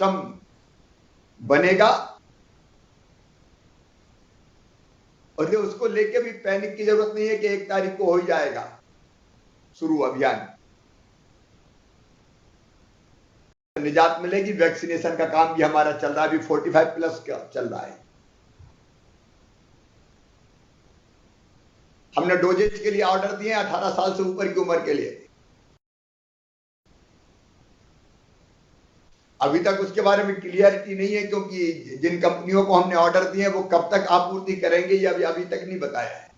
System बनेगा और ये उसको लेके भी पैनिक की जरूरत नहीं है कि 1 तारीख को हो ही जाएगा शुरू अभियान। निजात मिलेगी। वैक्सीनेशन का काम भी हमारा चल रहा है, अभी 45+ का चल रहा है। हमने डोजेज के लिए ऑर्डर दिए 18 साल से ऊपर की उम्र के लिए। अभी तक उसके बारे में क्लियरिटी नहीं है, क्योंकि जिन कंपनियों को हमने ऑर्डर दिए वो कब तक आपूर्ति करेंगे ये अभी तक नहीं बताया है।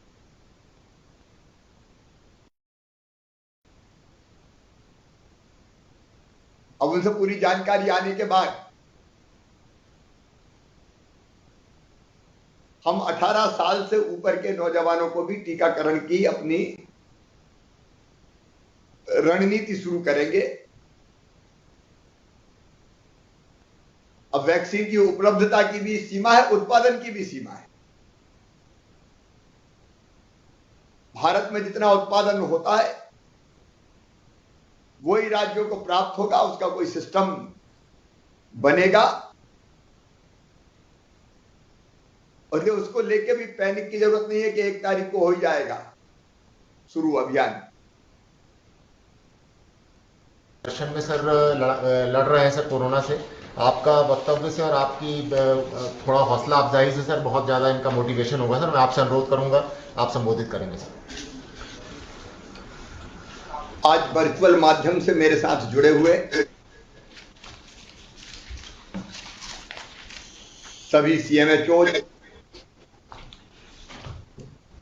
अब उनसे पूरी जानकारी आने के बाद हम 18 साल से ऊपर के नौजवानों को भी टीकाकरण की अपनी रणनीति शुरू करेंगे। अब वैक्सीन की उपलब्धता की भी सीमा है, उत्पादन की भी सीमा है। भारत में जितना उत्पादन होता है वही राज्यों को प्राप्त होगा, उसका कोई सिस्टम बनेगा और ये उसको लेके भी पैनिक की जरूरत नहीं है कि 1 तारीख को हो ही जाएगा शुरू अभियान। दर्शन में सर लड़ रहे हैं सर कोरोना से। आपका वक्तव्य से और आपकी थोड़ा हौसला अफजाई से सर बहुत ज़्यादा इनका मोटिवेशन होगा सर। मैं आपसे अनुरोध करूंगा, आप संबोधित करेंगे सर। आज वर्चुअल माध्यम से मेरे साथ जुड़े हुए सभी सीएमएचओ,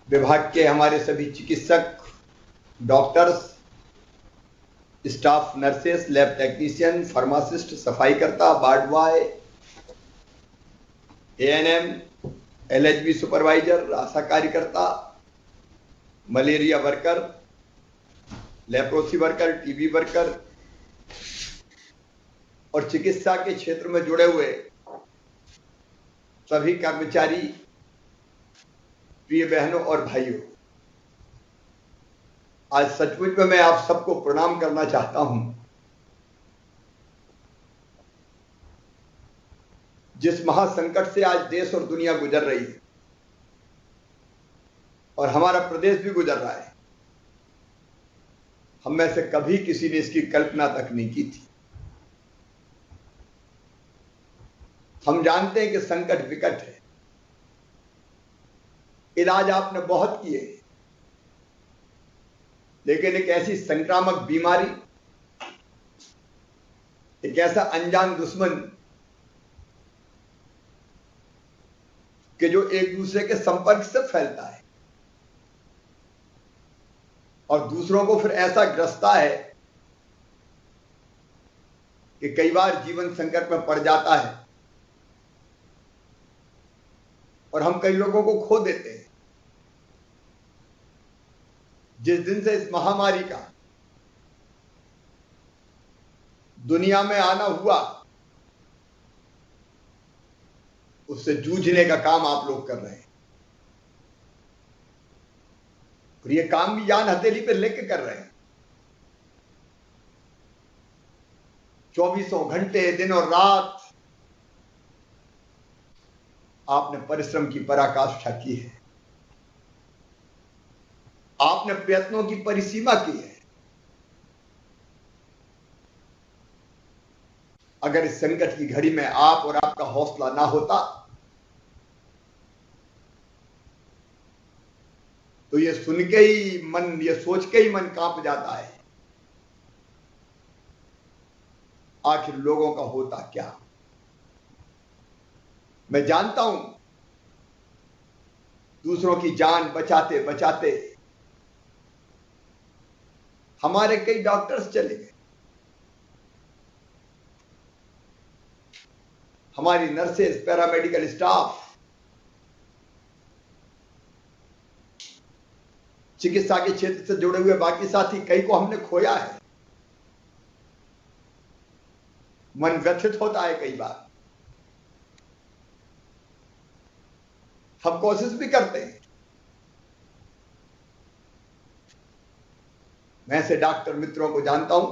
विभाग के हमारे सभी चिकित्सक, doctors, staff nurses, lab technician, pharmacist, सफाईकर्ता, ward boy, ANM, LHV supervisor, ASHA कार्यकर्ता, malaria worker, leprosy worker, TB worker और चिकित्सा के क्षेत्र में जुड़े हुए सभी कर्मचारी, प्रिय बहनों और भाइयों, आज सचमुच में मैं आप सबको प्रणाम करना चाहता हूं। जिस महासंकट से आज देश और दुनिया गुजर रही है और हमारा प्रदेश भी गुजर रहा है, हम में से कभी किसी ने इसकी कल्पना तक नहीं की थी। हम जानते हैं कि संकट विकट है, इलाज आपने बहुत किए, लेकिन एक ऐसी संक्रामक बीमारी, एक ऐसा अनजान दुश्मन कि जो एक दूसरे के संपर्क से फैलता है और दूसरों को फिर ऐसा ग्रसता है कि कई बार जीवन संकट में पड़ जाता है और हम कई लोगों को खो देते हैं। जिस दिन से इस महामारी का दुनिया में आना हुआ, उससे जूझने का काम आप लोग कर रहे हैं और ये काम भी जान हथेली पे लेके कर रहे हैं। 24 घंटे दिन और रात आपने परिश्रम की पराकाष्ठा की है, आपने प्रयत्नों की परिसीमा की है। अगर इस संकट की घड़ी में आप और आपका हौसला ना होता तो ये सुन के ही मन, ये सोच के ही मन कांप जाता है, आखिर लोगों का होता क्या। मैं जानता हूं दूसरों की जान बचाते बचाते हमारे कई डॉक्टर्स चले गए, हमारी नर्सेस, पैरामेडिकल स्टाफ, चिकित्सा के क्षेत्र से जुड़े हुए बाकी साथी, कई को हमने खोया है। मन व्यथित होता है कई बार। हम कोशिश भी करते हैं। मैं ऐसे डॉक्टर मित्रों को जानता हूं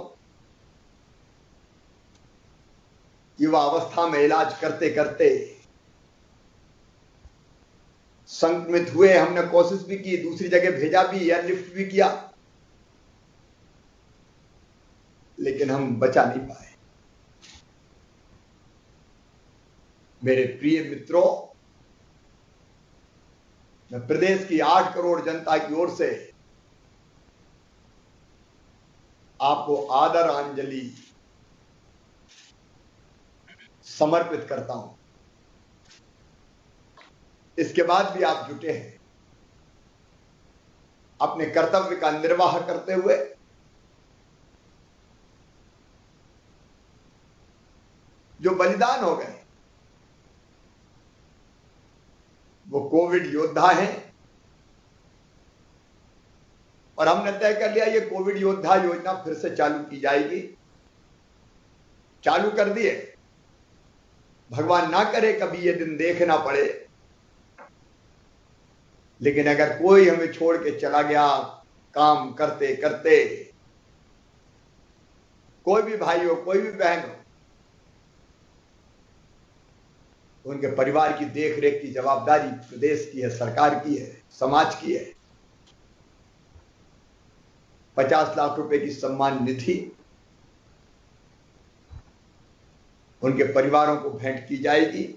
युवावस्था में इलाज करते करते संक्रमित हुए। हमने कोशिश भी की, दूसरी जगह भेजा भी, एयरलिफ्ट भी किया, लेकिन हम बचा नहीं पाए। मेरे प्रिय मित्रों, मैं प्रदेश की 8 करोड़ जनता की ओर से आपको आदरांजलि समर्पित करता हूं। इसके बाद भी आप जुटे हैं अपने कर्तव्य का निर्वाह करते हुए। जो बलिदान हो गए वो कोविड योद्धा हैं, और हमने तय कर लिया ये कोविड योद्धा योजना फिर से चालू की जाएगी। चालू कर दिए, भगवान ना करे कभी ये दिन देखना पड़े, लेकिन अगर कोई हमें छोड़ के चला गया काम करते करते, कोई भी भाई हो, कोई भी बहन हो, तो उनके परिवार की देखरेख की जवाबदारी प्रदेश की है, सरकार की है, समाज की है। 50 लाख रुपए की सम्मान निधि उनके परिवारों को भेंट की जाएगी।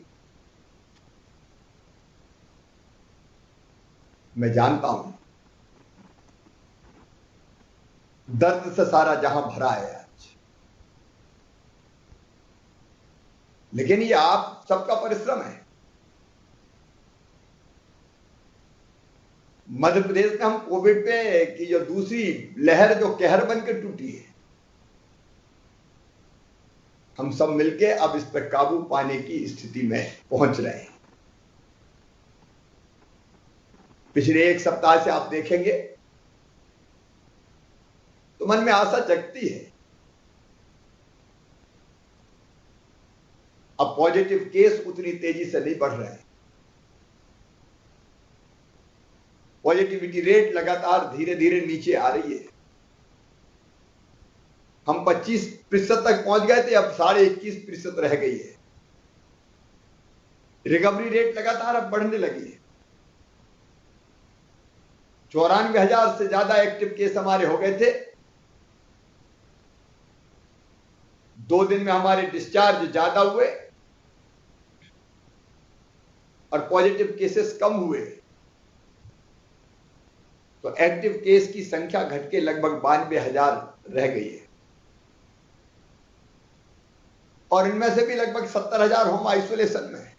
मैं जानता हूं दर्द से सारा जहां भरा है आज, लेकिन ये आप सबका परिश्रम है। मध्य प्रदेश में हम कोविड पे की जो दूसरी लहर जो कहर बन के टूटी है, हम सब मिलके अब इस पर काबू पाने की स्थिति में पहुंच रहे हैं। पिछले 1 सप्ताह से आप देखेंगे तो मन में आशा जगती है। अब पॉजिटिव केस उतनी तेजी से नहीं बढ़ रहे हैं, पॉजिटिविटी रेट लगातार धीरे धीरे नीचे आ रही है। हम 25% तक पहुंच गए थे, अब 21.5% रह गई है। रिकवरी रेट लगातार अब बढ़ने लगी है। 94,000 से ज्यादा एक्टिव केस हमारे हो गए थे। 2 दिन में हमारे डिस्चार्ज ज्यादा हुए और पॉजिटिव केसेस कम हुए, तो एक्टिव केस की संख्या घट के लगभग 92,000 रह गई है, और इनमें से भी लगभग 70,000 होम आइसोलेशन में है।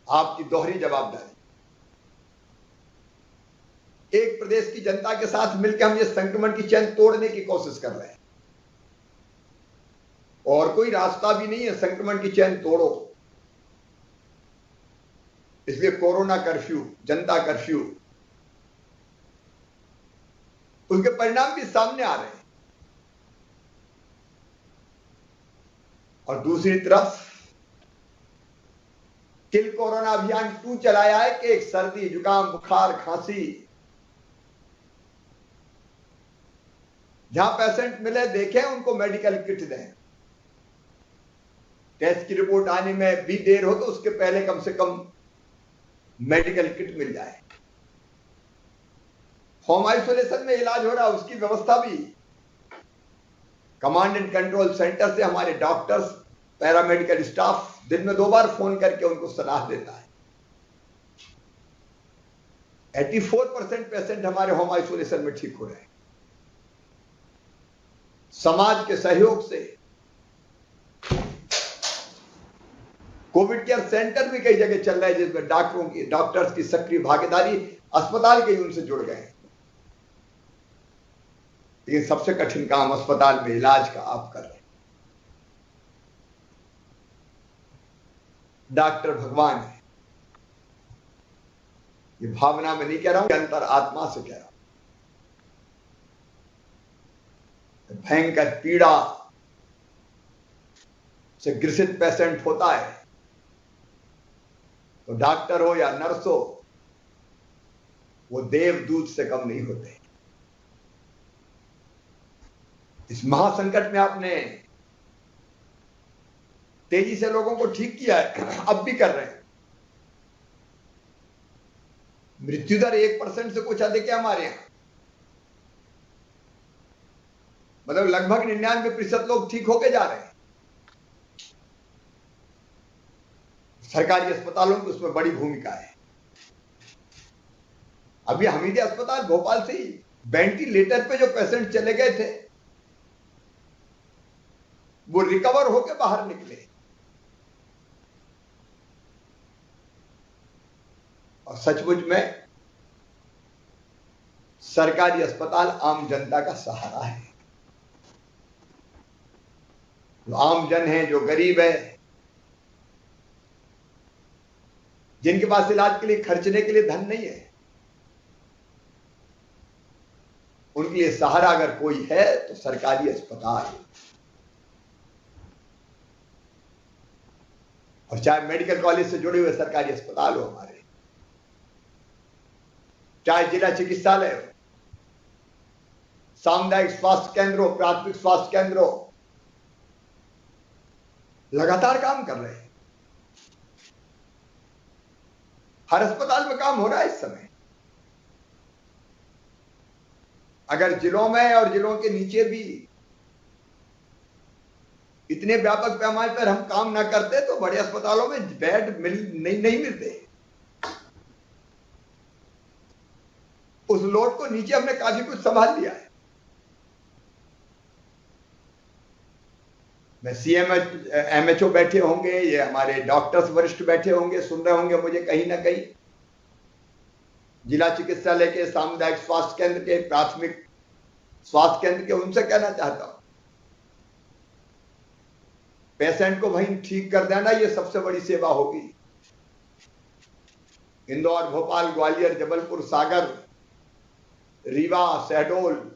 आपकी दोहरी जवाबदारी, एक प्रदेश की जनता के साथ मिलकर हम ये संक्रमण की चेन तोड़ने की कोशिश कर रहे हैं, और कोई रास्ता भी नहीं है संक्रमण की चेन तोड़ो। इसलिए कोरोना कर्फ्यू, जनता कर्फ्यू, उसके परिणाम भी सामने आ रहे हैं। और दूसरी तरफ किल कोरोना अभियान 2 चलाया है कि एक सर्दी, जुकाम, बुखार, खांसी, जहां पेशेंट मिले देखें, उनको मेडिकल किट दें। टेस्ट की रिपोर्ट आने में भी देर हो तो उसके पहले कम से कम मेडिकल किट मिल जाए। होम आइसोलेशन में इलाज हो रहा है, उसकी व्यवस्था भी कमांड एंड कंट्रोल सेंटर से हमारे डॉक्टर्स, पैरामेडिकल स्टाफ दिन में 2 बार फोन करके उनको सलाह देता है। 84% पेशेंट हमारे होम आइसोलेशन में ठीक हो रहे हैं। समाज के सहयोग से कोविड केयर सेंटर भी कई जगह चल रहे हैं, जिसमें डॉक्टर्स की सक्रिय भागीदारी, अस्पताल के उनसे जुड़ गए हैं। लेकिन सबसे कठिन काम अस्पताल में इलाज का आप कर रहे हैं। डॉक्टर भगवान है, ये भावना में नहीं कह रहा हूं, अंतर आत्मा से कह रहा हूं। भयंकर पीड़ा से ग्रसित पेशेंट होता है तो डॉक्टर हो या नर्स हो, वो देवदूत से कम नहीं होते। इस महासंकट में आपने तेजी से लोगों को ठीक किया है, अब भी कर रहे हैं। मृत्यु दर 1% से कुछ अधिक है हमारे यहां, मतलब लगभग 99% लोग ठीक होके जा रहे हैं। सरकारी अस्पतालों की उसमें बड़ी भूमिका है। अभी हमीदिया अस्पताल भोपाल से ही वेंटिलेटर पे जो पेशेंट चले गए थे वो रिकवर होकर बाहर निकले, और सचमुच में सरकारी अस्पताल आम जनता का सहारा है। जो आम जन है, जो गरीब है, जिनके पास इलाज के लिए खर्चने के लिए धन नहीं है, उनके लिए सहारा अगर कोई है तो सरकारी अस्पताल। और चाहे मेडिकल कॉलेज से जुड़े हुए सरकारी अस्पताल हो हमारे, चाहे जिला चिकित्सालय हो, सामुदायिक स्वास्थ्य केंद्र हो, प्राथमिक स्वास्थ्य केंद्र हो, लगातार काम कर रहे हैं। हर अस्पताल में काम हो रहा है इस समय। अगर जिलों में और जिलों के नीचे भी इतने व्यापक पैमाने पर हम काम ना करते तो बड़े अस्पतालों में बेड नहीं मिलते। उस लोड को नीचे हमने काफी कुछ संभाल लिया है। मैं एमएचओ बैठे होंगे, ये हमारे डॉक्टर्स वरिष्ठ बैठे होंगे, सुन रहे होंगे मुझे कहीं ना कहीं, जिला चिकित्सालय के, सामुदायिक स्वास्थ्य केंद्र के, प्राथमिक स्वास्थ्य केंद्र के, उनसे कहना चाहता हूं, पेशेंट को वहीं ठीक कर देना ये सबसे बड़ी सेवा होगी। इंदौर, भोपाल, ग्वालियर, जबलपुर, सागर, रीवा, शहडोल,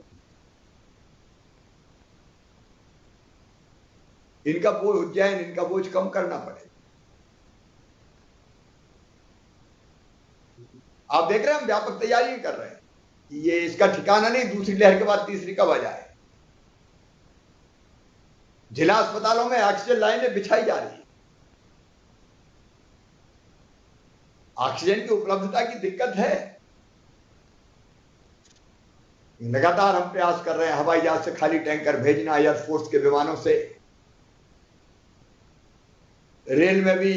इनका बोझ, उज्जैन, इनका बोझ कम करना पड़े। आप देख रहे हैं हम व्यापक तैयारी कर रहे हैं। ये इसका ठिकाना नहीं दूसरी लहर के बाद तीसरी कब आ जाए। जिला अस्पतालों में ऑक्सीजन लाइनें बिछाई जा रही है। ऑक्सीजन की उपलब्धता की दिक्कत है, लगातार हम प्रयास कर रहे हैं। हवाई जहाज से खाली टैंकर भेजना, एयरफोर्स के विमानों से, रेल में भी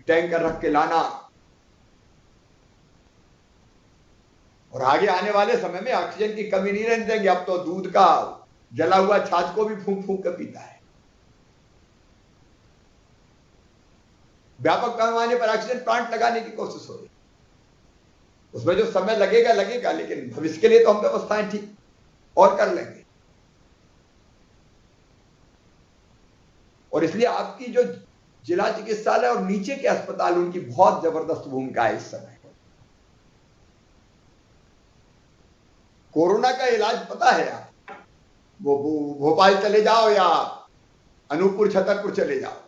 टैंकर रख के लाना, और आगे आने वाले समय में ऑक्सीजन की कमी नहीं रहने देंगे। अब तो दूध का जला हुआ छाछ को भी फूंक फूंक कर पीता है। व्यापक पैमाने पर ऑक्सीजन प्लांट लगाने की कोशिश हो रही। उसमें जो समय लगेगा लगेगा, लेकिन भविष्य के लिए तो हम व्यवस्थाएं ठीक और कर लेंगे। और इसलिए आपकी जो जिला चिकित्सालय और नीचे के अस्पताल, उनकी बहुत जबरदस्त भूमिका है इस समय। कोरोना का इलाज पता है आप, वो भोपाल चले जाओ या अनूपपुर, छतरपुर चले जाओ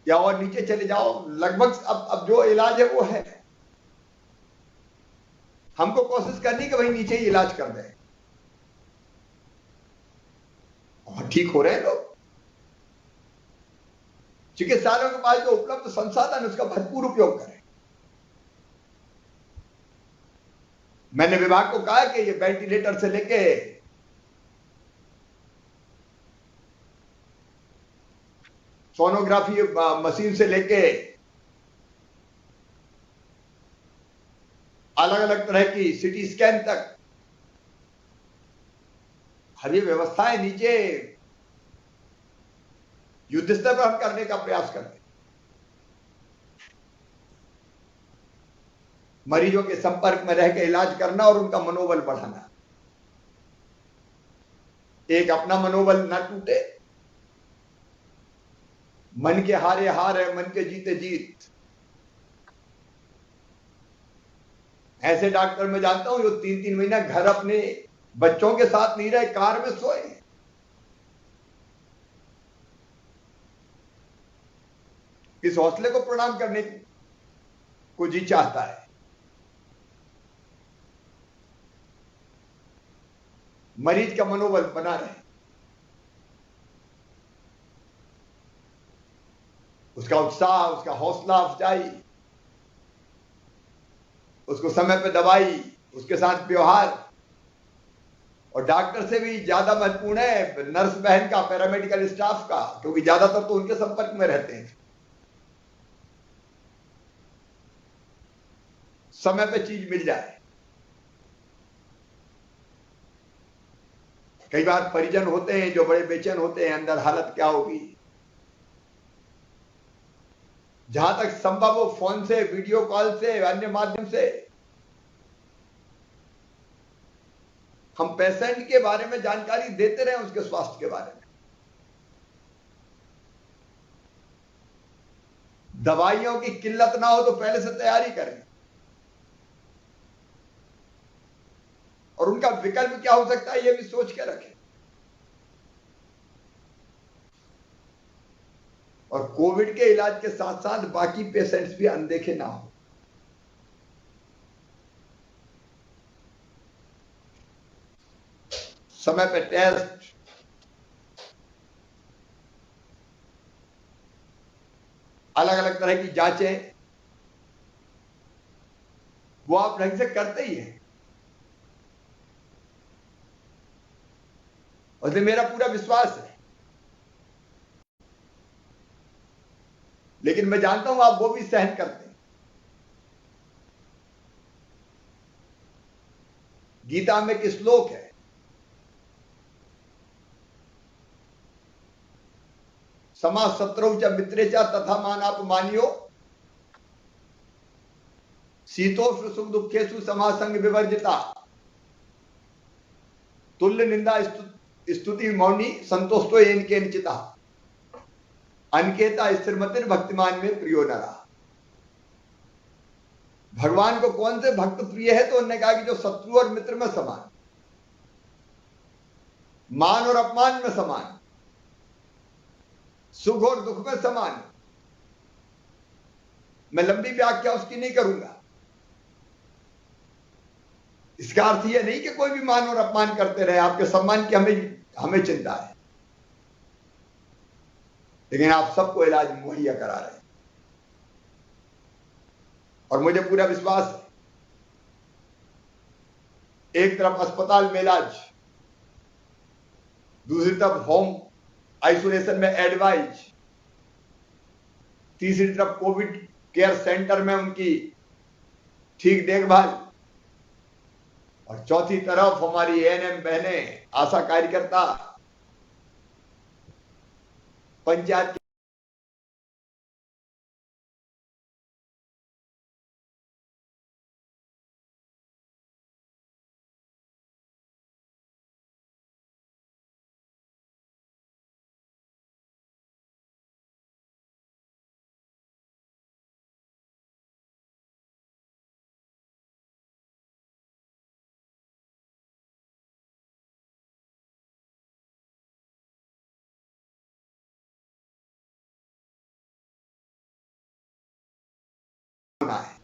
या और नीचे चले जाओ, लगभग अब जो इलाज है वो है। हमको कोशिश करनी कि भाई नीचे ही इलाज कर दें, और ठीक हो रहे हैं लोग। चिकित्सालयों के पास जो उपलब्ध संसाधन उसका भरपूर उपयोग करें। मैंने विभाग को कहा कि ये वेंटिलेटर से लेके सोनोग्राफी मशीन से लेके अलग अलग तरह की सिटी स्कैन तक हर ये व्यवस्थाएं नीचे युद्ध स्तर पर हम करने का प्रयास करते हैं। मरीजों के संपर्क में रह के इलाज करना और उनका मनोबल बढ़ाना, एक अपना मनोबल ना टूटे। मन के हारे हार है, मन के जीते जीत। ऐसे डॉक्टर मैं जानता हूं जो 3-3 महीना घर अपने बच्चों के साथ नहीं रहे, कार में सोए। इस हौसले को प्रणाम करने को जी चाहता है। मरीज का मनोबल बना रहे, उसका उत्साह, उसका हौसला अफजाई, उसको समय पे दवाई, उसके साथ व्यवहार। और डॉक्टर से भी ज्यादा महत्वपूर्ण है नर्स बहन का, पैरामेडिकल स्टाफ का, क्योंकि ज्यादातर तो उनके संपर्क में रहते हैं। समय पे चीज मिल जाए। कई बार परिजन होते हैं जो बड़े बेचैन होते हैं, अंदर हालत क्या होगी। जहां तक संभव हो फोन से, वीडियो कॉल से, अन्य माध्यम से हम पेशेंट के बारे में जानकारी देते रहे, उसके स्वास्थ्य के बारे में। दवाइयों की किल्लत ना हो तो पहले से तैयारी करें। और उनका विकल्प क्या हो सकता है, यह भी सोच के रखें। और कोविड के इलाज के साथ साथ बाकी पेशेंट्स भी अनदेखे ना हो। समय पे टेस्ट, अलग अलग तरह की जांचें वो आप ढंग से करते ही हैं। और इसलिए मेरा पूरा विश्वास है। लेकिन मैं जानता हूं आप वो भी सहन करते हैं। गीता में एक श्लोक है, समा शत्रु च मित्रे च तथा मानापमानियो शीतोष्ण सुख दुखेषु समासंग विवर्जिता तुल्य निंदा स्तुति मौनी संतोषो येन केनचिता अनकेता स्थिरमतिर भक्तिमान में प्रियो नरा। भगवान को कौन से भक्त प्रिय है, तो उन्होंने कहा कि जो शत्रु और मित्र में समान, मान और अपमान में समान, सुख और दुख में समान। मैं लंबी व्याख्या उसकी नहीं करूंगा। इसका अर्थ यह नहीं कि कोई भी मान और अपमान करते रहे, आपके सम्मान की हमें चिंता है, लेकिन आप सबको इलाज मुहैया करा रहे हैं। और मुझे पूरा विश्वास है, एक तरफ अस्पताल में इलाज, दूसरी तरफ होम आइसोलेशन में एडवाइज, तीसरी तरफ कोविड केयर सेंटर में उनकी ठीक देखभाल, और चौथी तरफ हमारी एएनएम बहनें, आशा कार्यकर्ता, पंचायत होना है।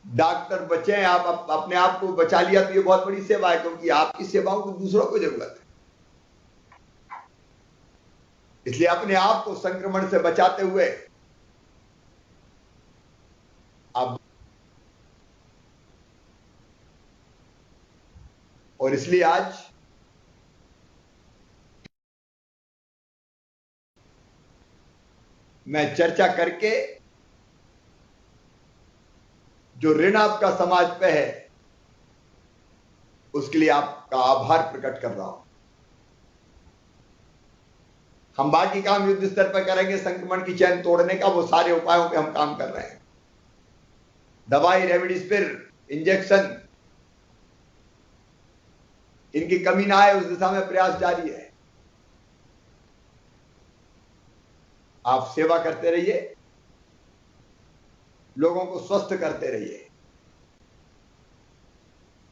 डॉक्टर बचे, आप अपने आप को बचा लिया तो ये बहुत बड़ी सेवा है, क्योंकि आपकी सेवाओं को दूसरों को जरूरत है। इसलिए अपने आप को संक्रमण से बचाते हुए आप, और इसलिए आज मैं चर्चा करके जो ऋण आपका समाज पे है उसके लिए आपका आभार प्रकट कर रहा हूं। हम बाकी काम युद्ध स्तर पर करेंगे, संक्रमण की चैन तोड़ने का, वो सारे उपायों पे हम काम कर रहे हैं। दवाई, रेमडेसिविर, इंजेक्शन, इनकी कमी ना आए उस दिशा में प्रयास जारी है। आप सेवा करते रहिए, लोगों को स्वस्थ करते रहिए।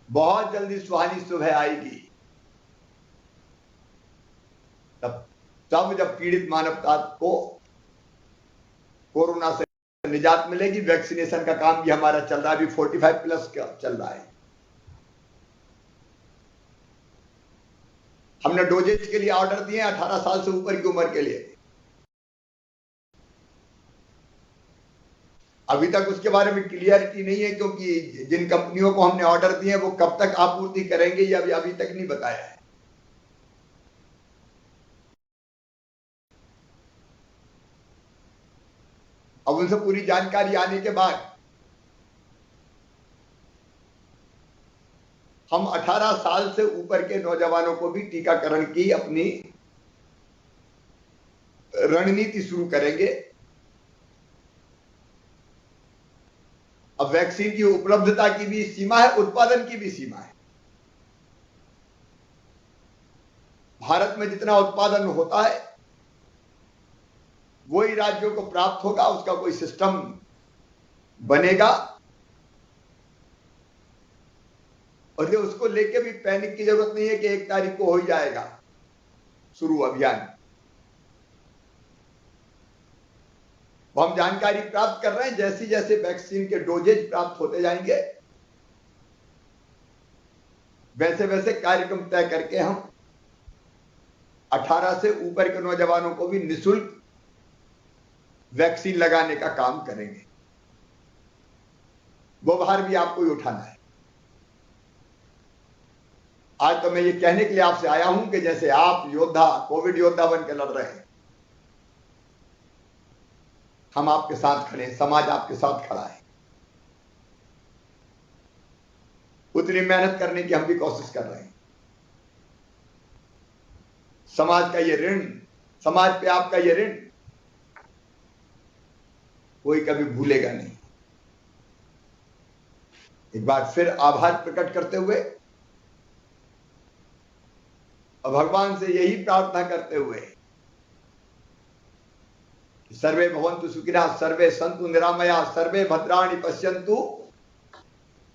बहुत जल्दी सुहानी सुबह आएगी, तब जब पीड़ित मानवता को कोरोना से निजात मिलेगी। वैक्सीनेशन का काम भी हमारा चल रहा है, अभी 45+ का चल रहा है। हमने डोजेज के लिए ऑर्डर दिए 18 साल से ऊपर की उम्र के लिए। अभी तक उसके बारे में क्लियरिटी नहीं है, क्योंकि जिन कंपनियों को हमने ऑर्डर दिए वो कब तक आपूर्ति करेंगे ये अभी तक नहीं बताया है। अब उनसे पूरी जानकारी आने के बाद हम 18 साल से ऊपर के नौजवानों को भी टीकाकरण की अपनी रणनीति शुरू करेंगे। अब वैक्सीन की उपलब्धता की भी सीमा है, उत्पादन की भी सीमा है। भारत में जितना उत्पादन होता है वही राज्यों को प्राप्त होगा, उसका कोई सिस्टम बनेगा। और उसको लेके भी पैनिक की जरूरत नहीं है कि 1 तारीख को हो ही जाएगा शुरू अभियान। हम जानकारी प्राप्त कर रहे हैं, जैसे जैसे वैक्सीन के डोजेज प्राप्त होते जाएंगे वैसे वैसे कार्यक्रम तय करके हम 18 से ऊपर के नौजवानों को भी निःशुल्क वैक्सीन लगाने का काम करेंगे। वो भार भी आपको ही उठाना है। आज तो मैं ये कहने के लिए आपसे आया हूं कि जैसे आप योद्धा, कोविड योद्धा बन के लड़ रहे हैं, हम आपके साथ खड़े हैं, समाज आपके साथ खड़ा है। उतनी मेहनत करने की हम भी कोशिश कर रहे हैं। समाज का ये ऋण, समाज पे आपका ये ऋण कोई कभी भूलेगा नहीं। एक बार फिर आभार प्रकट करते हुए और भगवान से यही प्रार्थना करते हुए, सर्वे भवन्तु सुखिनः, सर्वे सन्तु निरामया, सर्वे भद्राणि पश्यन्तु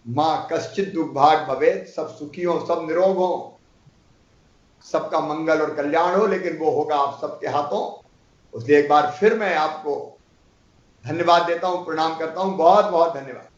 मां कश्चित् दुर्भाग् भवेत्। सब सुखी हो, सब निरोग हो, सबका मंगल और कल्याण हो, लेकिन वो होगा आप सबके हाथों। इसलिए एक बार फिर मैं आपको धन्यवाद देता हूं, प्रणाम करता हूं। बहुत बहुत धन्यवाद।